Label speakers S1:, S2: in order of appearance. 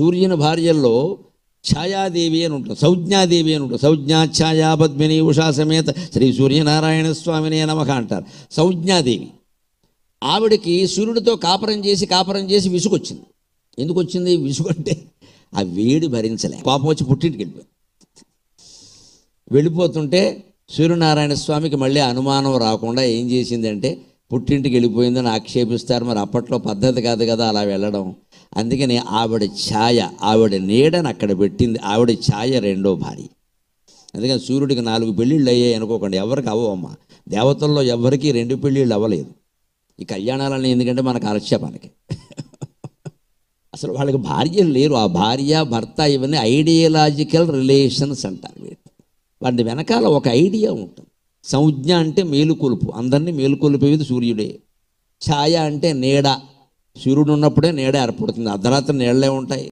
S1: సూర్యుని భార్యల్లో ఛాయాదేవి అని ఉంటుంది, సంజ్ఞాదేవి అని ఉంటుంది. సంజ్ఞా ఛాయా పద్మిని ఉషా సమేత శ్రీ సూర్యనారాయణ స్వామిని నమః అంటారు. సంజ్ఞాదేవి ఆవిడకి సూర్యుడితో కాపరం చేసి విసుగొచ్చింది. ఎందుకు వచ్చింది విసుగు అంటే ఆ వేడి భరించలే, పాపం వచ్చి పుట్టింటికి వెళ్ళిపోతుంటే సూర్యనారాయణ స్వామికి మళ్ళీ అనుమానం రాకుండా ఏం చేసిందంటే పుట్టింటికి వెళ్ళిపోయిందని ఆక్షేపిస్తారు. మరి అప్పట్లో పద్ధతి కాదు కదా అలా వెళ్ళడం. అందుకని ఆవిడ ఛాయ, ఆవిడ నీడని అక్కడ పెట్టింది. ఆవిడ ఛాయ రెండో భార్య. అందుకని సూర్యుడికి 4 పెళ్ళిళ్ళు అయ్యాయి అనుకోకండి, ఎవరికి అవ్వమ్మా. దేవతల్లో ఎవరికి 2 పెళ్ళిళ్ళు అవ్వలేదు. ఈ కళ్యాణాలని ఎందుకంటే మనకు ఆలస్యపానికి అసలు వాళ్ళకి భార్యలు లేరు. ఆ భార్య భర్త ఇవన్నీ ఐడియలాజికల్ రిలేషన్స్ అంటారు. వాటి వెనకాల ఒక ఐడియా ఉంటుంది. సంజ్ఞ అంటే మేలుకొలుపు, అందరినీ మేలుకొలిపేది సూర్యుడే. ఛాయ అంటే నీడ, సూర్యుడు ఉన్నప్పుడే నీడ ఏర్పడుతుంది. అర్ధరాత్రి నీడలే ఉంటాయి.